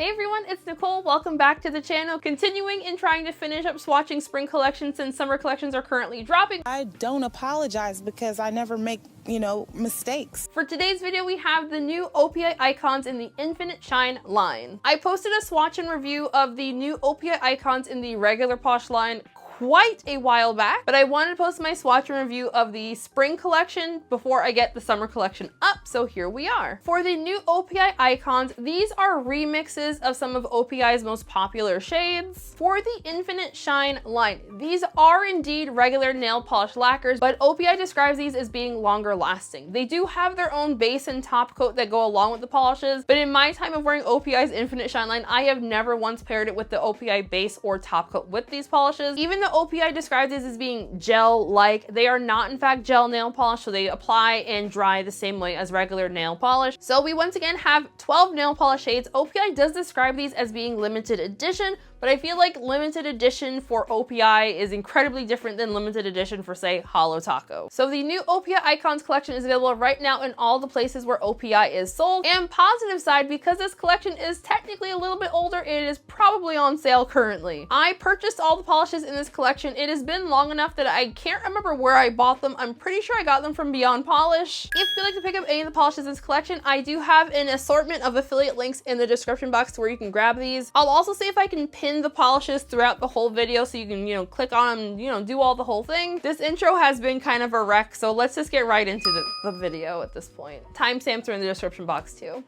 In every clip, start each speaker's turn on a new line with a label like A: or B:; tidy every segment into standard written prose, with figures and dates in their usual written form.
A: Hey everyone, it's Nicole. Welcome back to the channel. Continuing in trying to finish up swatching spring collections since summer collections are currently dropping.
B: I don't apologize because I never make, mistakes.
A: For today's video, we have the new OPI icons in the Infinite Shine line. I posted a swatch and review of the new OPI icons in the regular Posh line quite a while back, but I wanted to post my swatch and review of the spring collection before I get the summer collection up, so here we are. For the new OPI icons, these are remixes of some of OPI's most popular shades. For the Infinite Shine line, these are indeed regular nail polish lacquers, but OPI describes these as being longer lasting. They do have their own base and top coat that go along with the polishes, but in my time of wearing OPI's Infinite Shine line, I have never once paired it with the OPI base or top coat with these polishes. Even though OPI describes these as being gel-like, they are not in fact gel nail polish, so they apply and dry the same way as regular nail polish. So we once again have 12 nail polish shades. OPI does describe these as being limited edition, but I feel like limited edition for OPI is incredibly different than limited edition for, say, Holo Taco. So the new OPI Icons collection is available right now in all the places where OPI is sold. And positive side, because this collection is technically a little bit older, it is probably on sale currently. I purchased all the polishes in this collection. It has been long enough that I can't remember where I bought them. I'm pretty sure I got them from Beyond Polish. If you'd like to pick up any of the polishes in this collection, I do have an assortment of affiliate links in the description box where you can grab these. I'll also see if I can pin the polishes throughout the whole video so you can, click on them, do all the whole thing. This intro has been kind of a wreck, so let's just get right into the video at this point. Timestamps are in the description box too.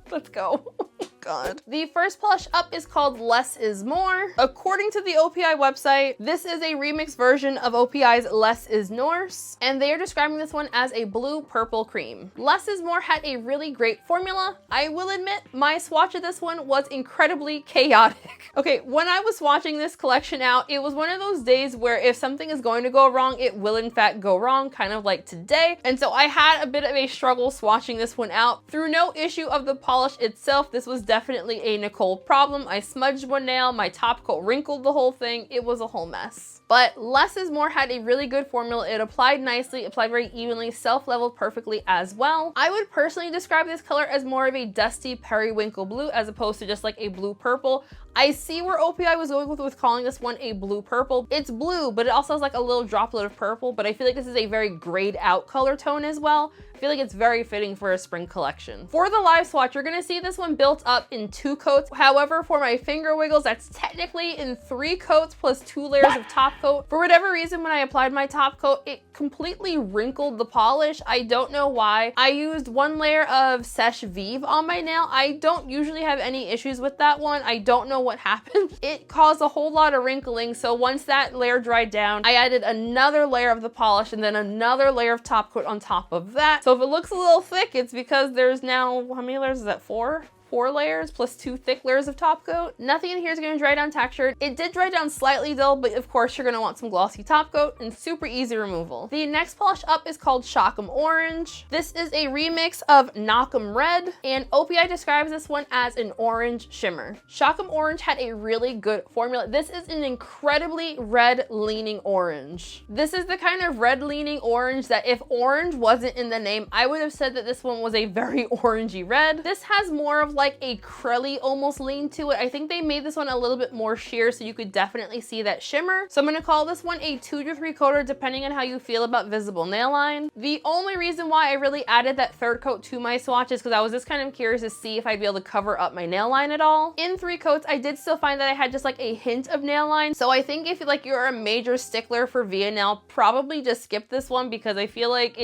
A: Let's go. God. The first polish up is called Less is More. According to the OPI website, this is a remix version of OPI's Less is Norse, and they are describing this one as a blue-purple cream. Less is More had a really great formula. I will admit, my swatch of this one was incredibly chaotic. Okay, when I was swatching this collection out, it was one of those days where if something is going to go wrong, it will in fact go wrong, kind of like today. And so I had a bit of a struggle swatching this one out. Through no issue of the polish itself, this was definitely a Nicole problem. I smudged one nail, my top coat wrinkled the whole thing. It was a whole mess. But Less is More had a really good formula. It applied nicely, applied very evenly, self-leveled perfectly as well. I would personally describe this color as more of a dusty periwinkle blue as opposed to just like a blue purple. I see where OPI was going with calling this one a blue purple. It's blue, but it also has like a little droplet of purple, but I feel like this is a very grayed out color tone as well. I feel like it's very fitting for a spring collection. For the live swatch, you're gonna see this one built up in 2 coats. However, for my finger wiggles, that's technically in 3 coats plus 2 layers of top coat. For whatever reason, when I applied my top coat, it completely wrinkled the polish. I don't know why. I used 1 layer of Seche Vive on my nail. I don't usually have any issues with that one. I don't know what happened. It caused a whole lot of wrinkling. So once that layer dried down, I added another layer of the polish and then another layer of top coat on top of that. So if it looks a little thick, it's because there's now, how many layers is that? 4 layers plus 2 thick layers of top coat. Nothing in here is going to dry down textured. It did dry down slightly though, but of course you're going to want some glossy top coat and super easy removal. The next polish up is called Shock 'em Orange. This is a remix of Knock 'em Red, and OPI describes this one as an orange shimmer. Shock 'em Orange had a really good formula. This is an incredibly red leaning orange. This is the kind of red leaning orange that if orange wasn't in the name, I would have said that this one was a very orangey red. This has more of like a crelly almost lean to it. I think they made this one a little bit more sheer so you could definitely see that shimmer. So I'm going to call this one a 2 to 3 coater depending on how you feel about visible nail line. The only reason why I really added that 3rd coat to my swatch is because I was just kind of curious to see if I'd be able to cover up my nail line at all. In 3 coats, I did still find that I had just like a hint of nail line. So I think if like you're a major stickler for via nail, probably just skip this one because I feel like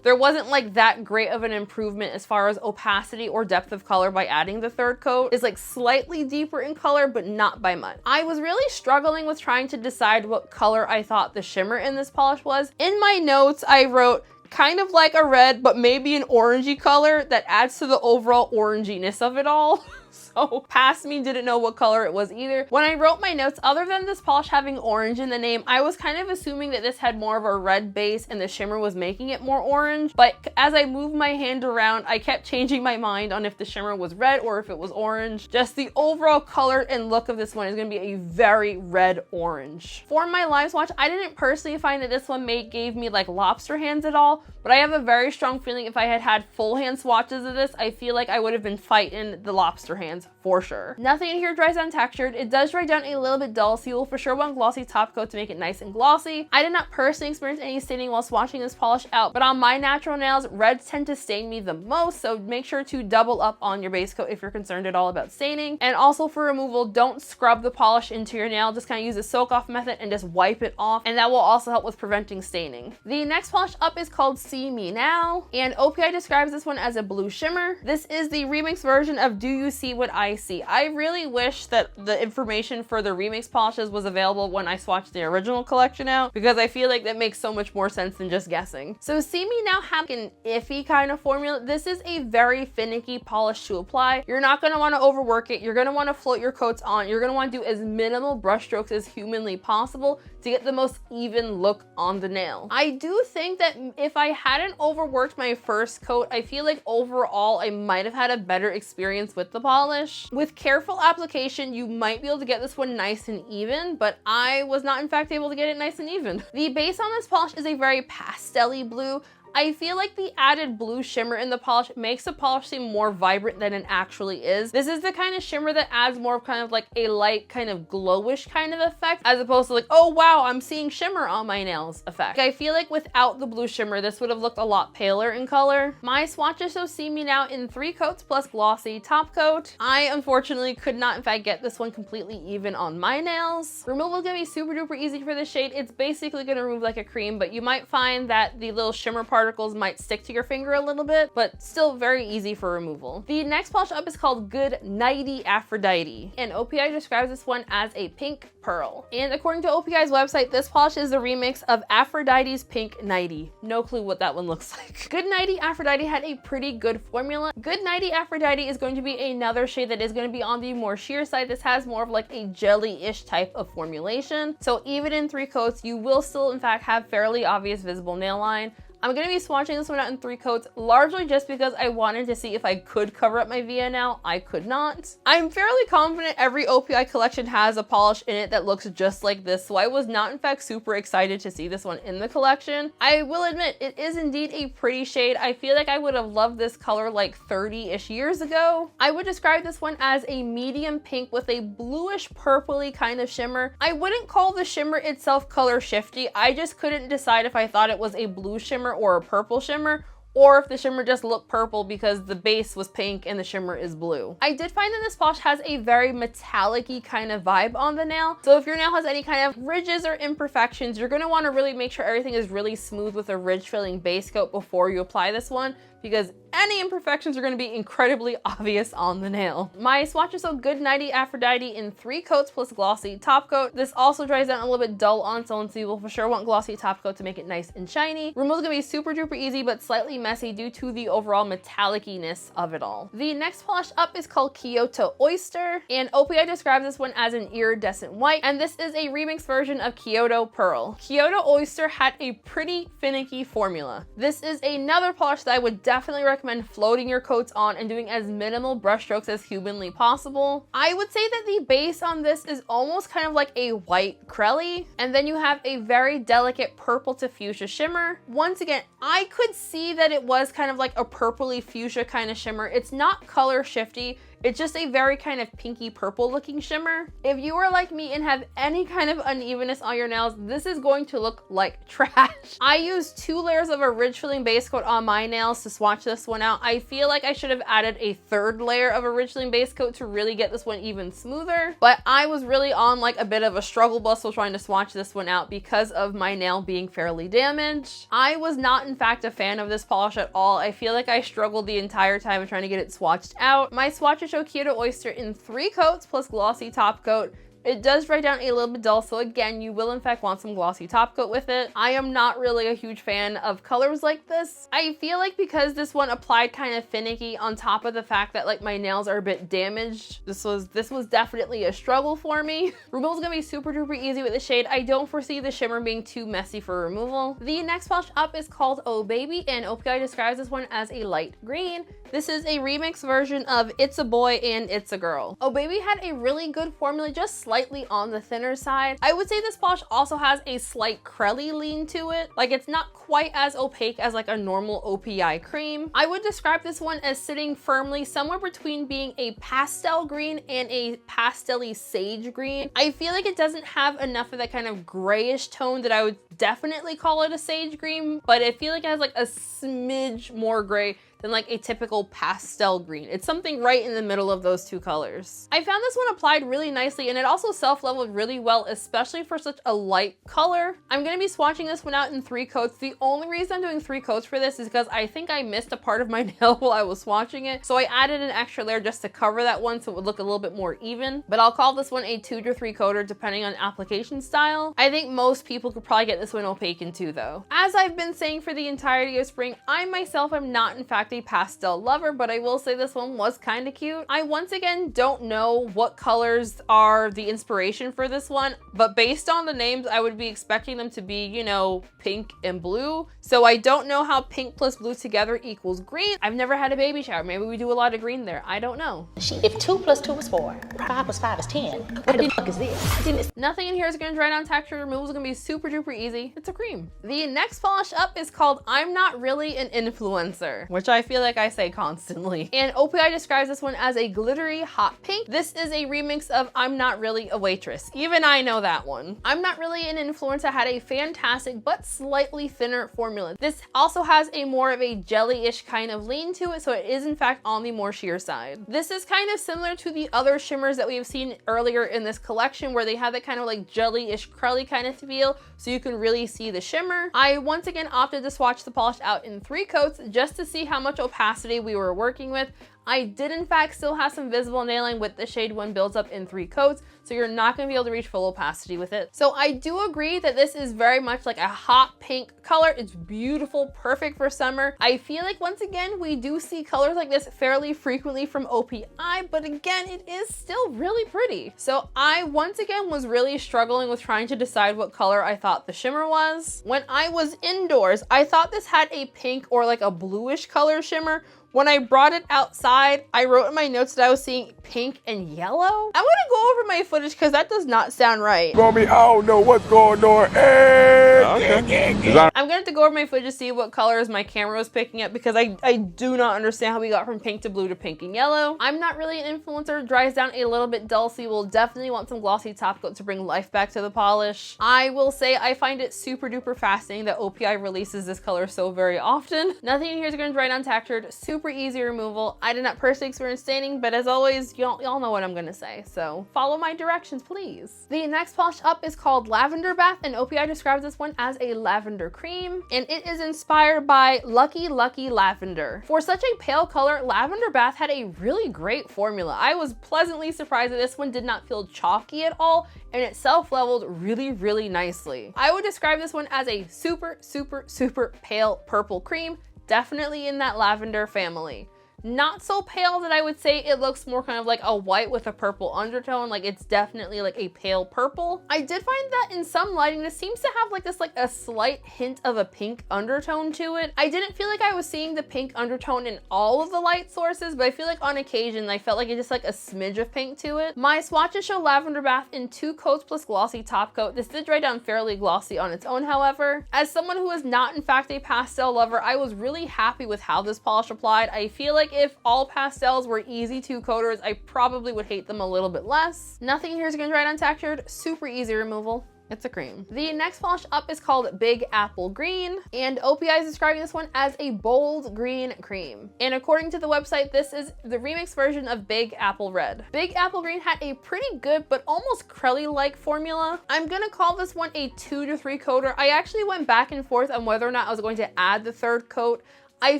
A: there wasn't like that great of an improvement as far as opacity or depth of color by adding the 3rd coat. Is like slightly deeper in color, but not by much. I was really struggling with trying to decide what color I thought the shimmer in this polish was. In my notes, I wrote kind of like a red, but maybe an orangey color that adds to the overall oranginess of it all. So past me didn't know what color it was either. When I wrote my notes, other than this polish having orange in the name, I was kind of assuming that this had more of a red base and the shimmer was making it more orange. But as I moved my hand around, I kept changing my mind on if the shimmer was red or if it was orange. Just the overall color and look of this one is going to be a very red orange. For my live swatch, I didn't personally find that this one gave me like lobster hands at all. all, but I have a very strong feeling if I had had full hand swatches of this, I feel like I would have been fighting the lobster hands for sure. Nothing in here dries down textured. It does dry down a little bit dull, so you will for sure want glossy top coat to make it nice and glossy. I did not personally experience any staining while swatching this polish out, but on my natural nails, reds tend to stain me the most, so make sure to double up on your base coat if you're concerned at all about staining. And also for removal, don't scrub the polish into your nail. Just kind of use the soak off method and just wipe it off, and that will also help with preventing staining. The next polish up is called See Me Now, and OPI describes this one as a blue shimmer. This is the remix version of Do You See What I See? I really wish that the information for the remix polishes was available when I swatched the original collection out, because I feel like that makes so much more sense than just guessing. So See Me Now have an iffy kind of formula. This is a very finicky polish to apply. You're not going to want to overwork it. You're going to want to float your coats on. You're going to want to do as minimal brush strokes as humanly possible to get the most even look on the nail. I do think that if I hadn't overworked my first coat, I feel like overall I might have had a better experience with the polish. With careful application, you might be able to get this one nice and even, but I was not in fact able to get it nice and even. The base on this polish is a very pastel-y blue. I feel like the added blue shimmer in the polish makes the polish seem more vibrant than it actually is. This is the kind of shimmer that adds more of kind of like a light kind of glowish kind of effect, as opposed to like, oh wow, I'm seeing shimmer on my nails effect. I feel like without the blue shimmer, this would have looked a lot paler in color. My swatches show See Me Now in 3 coats plus glossy top coat. I unfortunately could not in fact get this one completely even on my nails. Removal is gonna be super duper easy for this shade. It's basically gonna remove like a cream, but you might find that the little shimmer particles might stick to your finger a little bit, but still very easy for removal. The next polish up is called Good Nighty Aphrodite, and OPI describes this one as a pink pearl. And according to OPI's website, this polish is the remix of Aphrodite's Pink Nighty. No clue what that one looks like. Good Nighty Aphrodite had a pretty good formula. Good Nighty Aphrodite is going to be another shade that is going to be on the more sheer side. This has more of like a jelly-ish type of formulation. So even in 3 coats, you will still in fact have fairly obvious visible nail line. I'm going to be swatching this one out in 3 coats, largely just because I wanted to see if I could cover up my VN now. I could not. I'm fairly confident every OPI collection has a polish in it that looks just like this, so I was not in fact super excited to see this one in the collection. I will admit, it is indeed a pretty shade. I feel like I would have loved this color like 30-ish years ago. I would describe this one as a medium pink with a bluish purpley kind of shimmer. I wouldn't call the shimmer itself color shifty. I just couldn't decide if I thought it was a blue shimmer or a purple shimmer, or if the shimmer just looked purple because the base was pink and the shimmer is blue. I did find that this polish has a very metallic-y kind of vibe on the nail. So if your nail has any kind of ridges or imperfections, you're gonna wanna really make sure everything is really smooth with a ridge-filling base coat before you apply this one, because any imperfections are going to be incredibly obvious on the nail. My swatches show Good Nighty Aphrodite in 3 coats plus glossy top coat. This also dries down a little bit dull on tone, so you will for sure want glossy top coat to make it nice and shiny. Removal is going to be super duper easy, but slightly messy due to the overall metallic-iness of it all. The next polish up is called Kyoto Oyster, and OPI describes this one as an iridescent white, and this is a remix version of Kyoto Pearl. Kyoto Oyster had a pretty finicky formula. This is another polish that I would definitely recommend floating your coats on and doing as minimal brush strokes as humanly possible. I would say that the base on this is almost kind of like a white crelly, and then you have a very delicate purple to fuchsia shimmer. Once again, I could see that it was kind of like a purpley fuchsia kind of shimmer. It's not color shifty. It's just a very kind of pinky purple looking shimmer. If you are like me and have any kind of unevenness on your nails, this is going to look like trash. I used 2 layers of a ridge filling base coat on my nails to swatch this one out. I feel like I should have added a 3rd layer of a ridge filling base coat to really get this one even smoother, but I was really on like a bit of a struggle bus while trying to swatch this one out because of my nail being fairly damaged. I was not in fact a fan of this polish at all. I feel like I struggled the entire time of trying to get it swatched out. My swatches show Kyoto Oyster in 3 coats plus glossy top coat. It does dry down a little bit dull, so again, you will in fact want some glossy top coat with it. I am not really a huge fan of colors like this. I feel like because this one applied kind of finicky on top of the fact that like my nails are a bit damaged, this was definitely a struggle for me. Removal is gonna be super duper easy with the shade. I don't foresee the shimmer being too messy for removal. The next polish up is called Oh Baby, and OPI describes this one as a light green. This is a remix version of It's a Boy and It's a Girl. Oh Baby had a really good formula, just slightly on the thinner side. I would say this polish also has a slight crelly lean to it. Like, it's not quite as opaque as like a normal OPI cream. I would describe this one as sitting firmly somewhere between being a pastel green and a pastel-y sage green. I feel like it doesn't have enough of that kind of grayish tone that I would definitely call it a sage green, but I feel like it has like a smidge more gray than like a typical pastel green. It's something right in the middle of those two colors. I found this one applied really nicely, and it also self-leveled really well, especially for such a light color. I'm gonna be swatching this one out in 3 coats. The only reason I'm doing 3 coats for this is because I think I missed a part of my nail while I was swatching it. So I added an extra layer just to cover that one so it would look a little bit more even. But I'll call this one a 2 to 3 coater depending on application style. I think most people could probably get this one opaque in 2 though. As I've been saying for the entirety of spring, I myself am not in fact a pastel lover, but I will say this one was kind of cute. I once again don't know what colors are the inspiration for this one, but based on the names, I would be expecting them to be, you know, pink and blue. So I don't know how pink plus blue together equals green. I've never had a baby shower. Maybe we do a lot of green there. I don't know.
C: If 2 plus 2 is 4, 5 plus 5 is 10. What the fuck is this?
A: Nothing in here is gonna dry down. Texture removal is gonna be super duper easy. It's a cream. The next polish up is called I'm Not Really an Influencer, which I feel like I say constantly. And OPI describes this one as a glittery hot pink. This is a remix of I'm Not Really a Waitress. Even I know that one. I'm Not Really an Influencer had a fantastic but slightly thinner formula. This also has a more of a jelly-ish kind of lean to it, so it is in fact on the more sheer side. This is kind of similar to the other shimmers that we have seen earlier in this collection, where they have that kind of like jelly-ish crelly kind of feel, so you can really see the shimmer. I once again opted to swatch the polish out in 3 coats just to see how much opacity we were working with. I did in fact still have some visible nailing with the shade 1 builds up in 3 coats, so you're not gonna be able to reach full opacity with it. So I do agree that this is very much like a hot pink color. It's beautiful, perfect for summer. I feel like once again, we do see colors like this fairly frequently from OPI, but again, it is still really pretty. So I once again was really struggling with trying to decide what color I thought the shimmer was. When I was indoors, I thought this had a pink or like a bluish color shimmer. When I brought it outside, I wrote in my notes that I was seeing pink and yellow. I'm gonna go over my footage because that does not sound right.
D: I don't know what's going on. Hey. Okay.
A: I'm gonna have to go over my footage to see what colors my camera was picking up, because I do not understand how we got from pink to blue to pink and yellow. I'm Not Really an Influencer dries down a little bit Doulce. We'll definitely want some glossy top coat to bring life back to the polish. I will say I find it super duper fascinating that OPI releases this color so very often. Nothing in here is gonna dry down textured, super easy removal. I did not personally experience staining, but as always, y'all know what I'm gonna say, so follow my directions, please. The next polish up is called Lavender Bath, and OPI describes this one as a lavender cream, and it is inspired by Lucky Lucky Lavender. For such a pale color, Lavender Bath had a really great formula. I was pleasantly surprised that this one did not feel chalky at all, and it self-leveled really, really nicely. I would describe this one as a super, super, super pale purple cream, definitely in that lavender family. Not so pale that I would say it looks more kind of like a white with a purple undertone. Like, it's definitely like a pale purple. I did find that in some lighting, this seems to have like this like a slight hint of a pink undertone to it. I didn't feel like I was seeing the pink undertone in all of the light sources, but I feel like on occasion I felt like it just like a smidge of pink to it. My swatches show Lavender Bath in 2 coats plus glossy top coat. This did dry down fairly glossy on its own, however. As someone who is not in fact a pastel lover, I was really happy with how this polish applied. I feel like if all pastels were easy 2 coaters, I probably would hate them a little bit less. Nothing here is gonna dry down textured, super easy removal. It's a cream. The next polish up is called Big Apple Green, and OPI is describing this one as a bold green cream. And according to the website, this is the remix version of Big Apple Red. Big Apple Green had a pretty good but almost crelly-like formula. I'm gonna call this one a 2 to 3 coater. I actually went back and forth on whether or not I was going to add the 3rd coat. I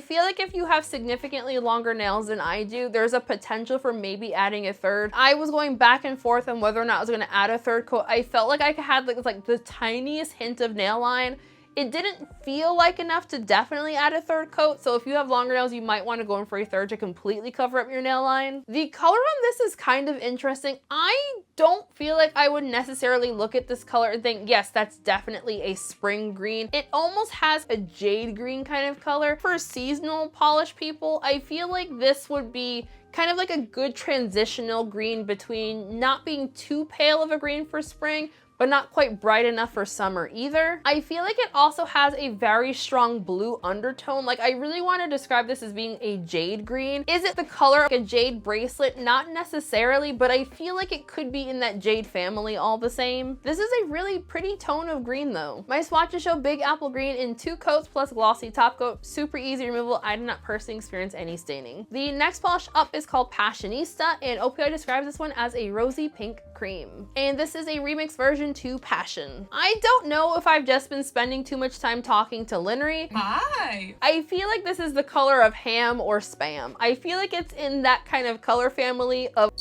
A: feel like if you have significantly longer nails than I do, there's a potential for maybe adding a 3rd. I was going back and forth on whether or not I was gonna add a 3rd coat. I felt like I had like the tiniest hint of nail line. It didn't feel like enough to definitely add a third coat, so if you have longer nails, you might want to go in for a third to completely cover up your nail line. The color on this is kind of interesting. I don't feel like I would necessarily look at this color and think, yes, that's definitely a spring green. It almost has a jade green kind of color. For seasonal polish people, I feel like this would be kind of like a good transitional green between not being too pale of a green for spring, but not quite bright enough for summer either. I feel like it also has a very strong blue undertone. Like, I really want to describe this as being a jade green. Is it the color of a jade bracelet? Not necessarily, but I feel like it could be in that jade family all the same. This is a really pretty tone of green though. My swatches show Big Apple Green in 2 coats plus glossy top coat. Super easy removal. I did not personally experience any staining. The next polish up is called Passionista, and OPI describes this one as a rosy pink cream. And this is a remix version to Passion. I don't know if I've just been spending too much time talking to Linery.
E: Hi.
A: I feel like this is the color of ham or spam. I feel like it's in that kind of color family of,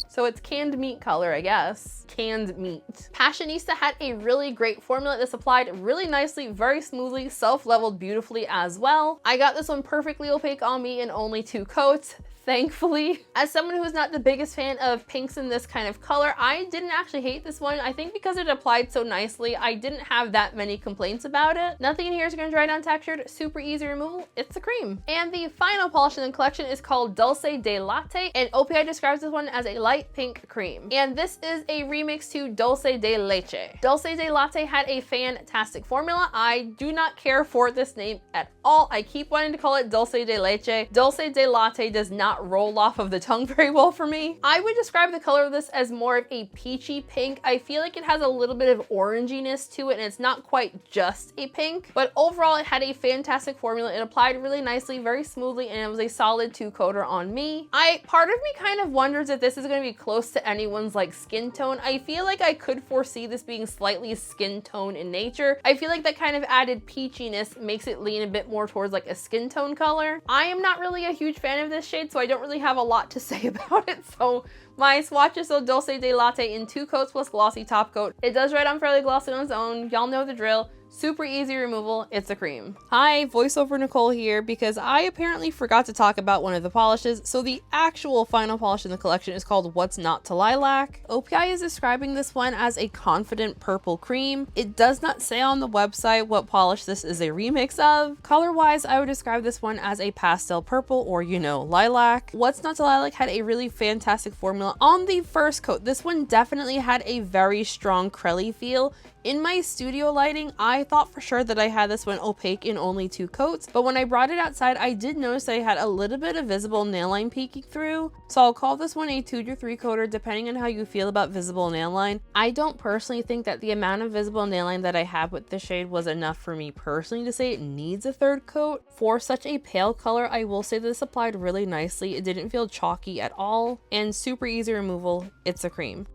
A: so it's canned meat color, I guess. Canned meat. Passionista had a really great formula. This applied really nicely, very smoothly, self-leveled beautifully as well. I got this one perfectly opaque on me in only 2 coats. Thankfully. As someone who's not the biggest fan of pinks in this kind of color, I didn't actually hate this one. I think because it applied so nicely, I didn't have that many complaints about it. Nothing in here is going to dry down textured, super easy removal. It's a cream. And the final polish in the collection is called Doulce de Latte, and OPI describes this one as a light pink cream. And this is a remix to Doulce de Leche. Doulce de Latte had a fantastic formula. I do not care for this name at all. I keep wanting to call it Dulce de Leche. Dulce de Latte does not roll off of the tongue very well for me. I would describe the color of this as more of a peachy pink. I feel like it has a little bit of oranginess to it, and it's not quite just a pink, but overall it had a fantastic formula. It applied really nicely, very smoothly, and it was a solid 2-coater on me. Part of me kind of wonders if this is going to be close to anyone's like skin tone. I feel like I could foresee this being slightly skin tone in nature. I feel like that kind of added peachiness makes it lean a bit more towards like a skin tone color. I am not really a huge fan of this shade, so I don't really have a lot to say about it. So my swatches of Doulce de Latte in 2 coats plus glossy top coat. It does dry down fairly glossy on its own. Y'all know the drill. Super easy removal. It's a cream. Hi, voiceover Nicole here, because I apparently forgot to talk about one of the polishes. So the actual final polish in the collection is called What's Not to Lilac. OPI is describing this one as a confident purple cream. It does not say on the website what polish this is a remix of. Color-wise, I would describe this one as a pastel purple, or you know, lilac. What's Not to Lilac had a really fantastic formula on the first coat. This one definitely had a very strong crelly feel. In my studio lighting, I thought for sure that I had this one opaque in only 2 coats, but when I brought it outside, I did notice that I had a little bit of visible nail line peeking through. So I'll call this one a 2 to 3 coater depending on how you feel about visible nail line. I don't personally think that the amount of visible nail line that I have with this shade was enough for me personally to say it needs a 3rd coat. For such a pale color, I will say this applied really nicely. It didn't feel chalky at all, and super easy removal. It's a cream.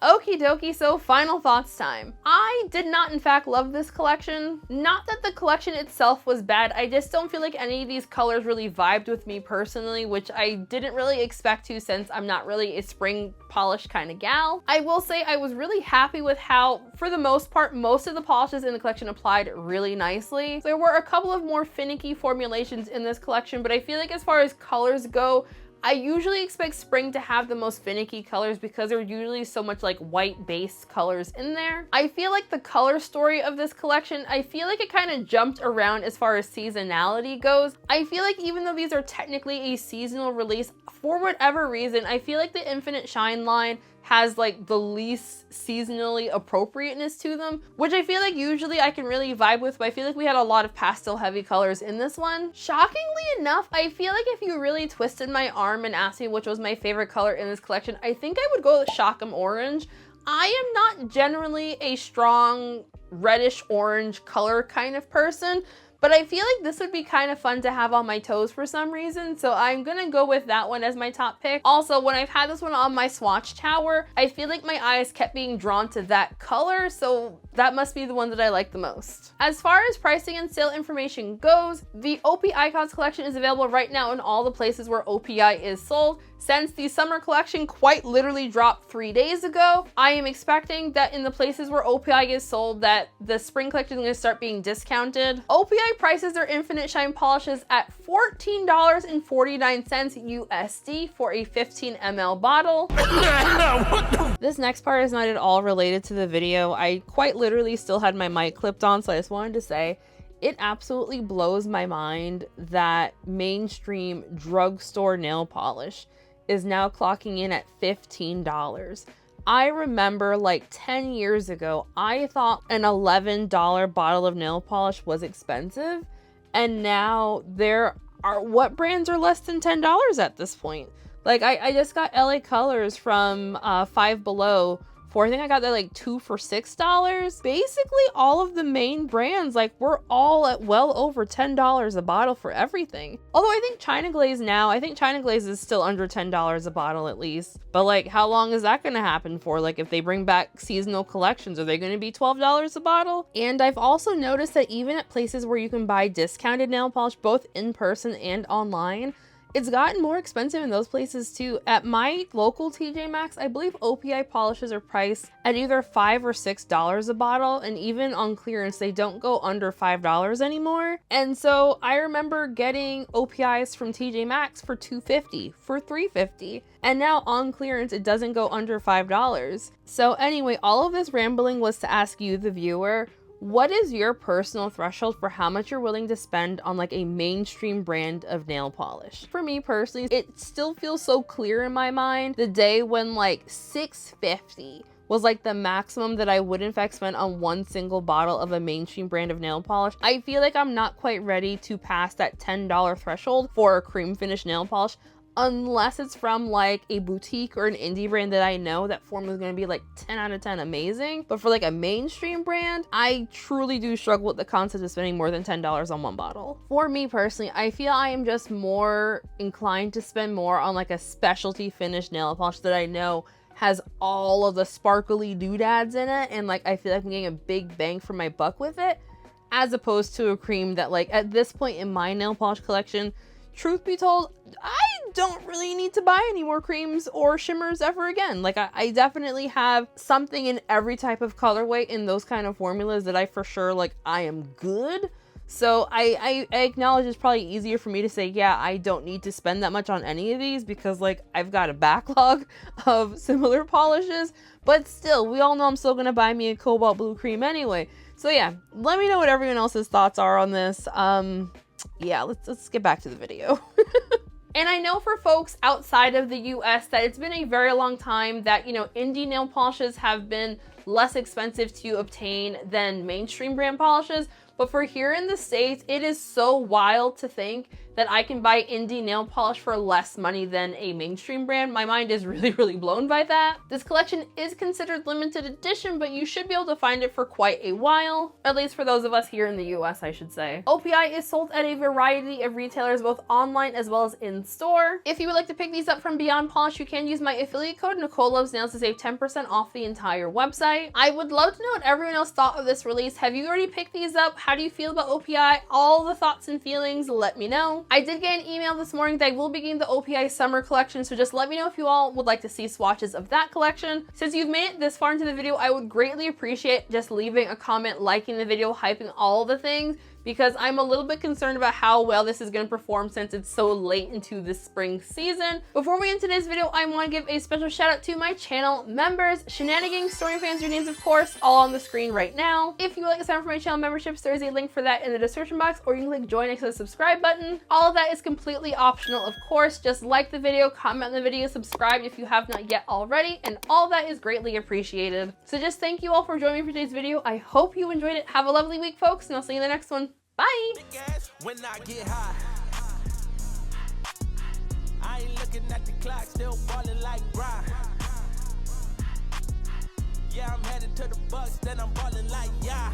A: Okie dokie, so final thoughts time. I did not in fact love this collection. Not that the collection itself was bad, I just don't feel like any of these colors really vibed with me personally, which I didn't really expect to since I'm not really a spring polish kind of gal. I will say I was really happy with how, for the most part, most of the polishes in the collection applied really nicely. There were a couple of more finicky formulations in this collection, but I feel like as far as colors go, I usually expect spring to have the most finicky colors because there are usually so much like white base colors in there. I feel like the color story of this collection, I feel like it kind of jumped around as far as seasonality goes. I feel like even though these are technically a seasonal release, for whatever reason, I feel like the Infinite Shine line has like the least seasonally appropriateness to them, which I feel like usually I can really vibe with, but I feel like we had a lot of pastel heavy colors in this one. Shockingly enough, I feel like if you really twisted my arm and asked me which was my favorite color in this collection, I think I would go with Shock 'em Orange. I am not generally a strong reddish orange color kind of person, but I feel like this would be kind of fun to have on my toes for some reason, so I'm gonna go with that one as my top pick. Also, when I've had this one on my swatch tower, I feel like my eyes kept being drawn to that color, so That must be the one that I like the most. As far as pricing and sale information goes, the OPIcons collection is available right now in all the places where OPI is sold. Since the summer collection quite literally dropped 3 days ago, I am expecting that in the places where OPI is sold that the spring collection is going to start being discounted. OPI prices their Infinite Shine polishes at $14.49 USD for a 15 ml bottle. This next part is not at all related to the video. I quite literally still had my mic clipped on, so I just wanted to say it absolutely blows my mind that mainstream drugstore nail polish is now clocking in at $15. I remember like 10 years ago, I thought an $11 bottle of nail polish was expensive. And now there are, what brands are less than $10 at this point? Like I just got LA Colors from Five Below for, I think I got that like 2 for $6. Basically all of the main brands, like we're all at well over $10 a bottle for everything. Although I think China Glaze now, I think China Glaze is still under $10 a bottle at least. But like how long is that gonna happen for? Like if they bring back seasonal collections, are they gonna be $12 a bottle? And I've also noticed that even at places where you can buy discounted nail polish, both in person and online, it's gotten more expensive in those places too. At my local TJ Maxx, I believe OPI polishes are priced at either $5 or $6 a bottle, and even on clearance, they don't go under $5 anymore. And so I remember getting OPIs from TJ Maxx for $2.50, for $3.50, and now on clearance, it doesn't go under $5. So anyway, all of this rambling was to ask you, the viewer, what is your personal threshold for how much you're willing to spend on like a mainstream brand of nail polish? For me personally, it still feels so clear in my mind the day when like $6.50 was like the maximum that I would in fact spend on one single bottle of a mainstream brand of nail polish. I feel like I'm not quite ready to pass that $10 threshold for a cream finish nail polish, unless it's from like a boutique or an indie brand that I know that formula is going to be like 10 out of 10 amazing. But for like a mainstream brand, I truly do struggle with the concept of spending more than $10 on one bottle. For me personally, I feel I am just more inclined to spend more on like a specialty finished nail polish that I know has all of the sparkly doodads in it, and like I feel like I'm getting a big bang for my buck with it, as opposed to a cream that like at this point in my nail polish collection, truth be told, I don't really need to buy any more creams or shimmers ever again. Like I definitely have something in every type of colorway in those kind of formulas that I for sure like I am good. So I acknowledge it's probably easier for me to say, yeah, I don't need to spend that much on any of these because like I've got a backlog of similar polishes, but still, we all know I'm still gonna buy me a cobalt blue cream anyway. So yeah, let me know what everyone else's thoughts are on this. Yeah, let's get back to the video. And I know for folks outside of the US that it's been a very long time that, you know, indie nail polishes have been less expensive to obtain than mainstream brand polishes. But for here in the States, it is so wild to think that I can buy indie nail polish for less money than a mainstream brand. My mind is really blown by that. This collection is considered limited edition, but you should be able to find it for quite a while, at least for those of us here in the US, I should say. OPI is sold at a variety of retailers, both online as well as in store. If you would like to pick these up from Beyond Polish, you can use my affiliate code Nicole Loves Nails to save 10% off the entire website. I would love to know what everyone else thought of this release. Have you already picked these up? How do you feel about OPI? All the thoughts and feelings, let me know. I did get an email this morning that I will be getting the OPI summer collection, so just let me know if you all would like to see swatches of that collection. Since you've made it this far into the video, I would greatly appreciate just leaving a comment, liking the video, hyping all the things, because I'm a little bit concerned about how well this is going to perform since it's so late into the spring season. Before we end today's video, I want to give a special shout out to my channel members, Shenanigans, Story Fans, your names of course, all on the screen right now. If you would like to sign up for my channel memberships, there is a link for that in the description box, or you can click join next to the subscribe button. All of that is completely optional, of course. Just like the video, comment on the video, subscribe if you have not yet already, and all that is greatly appreciated. So just thank you all for joining me for today's video. I hope you enjoyed it. Have a lovely week, folks, and I'll see you in the next one. Bye! When I get high, I ain't looking at the clock, still ballin' like Brian. Yeah, I'm headed to the Bucks, then I'm ballin' like yeah.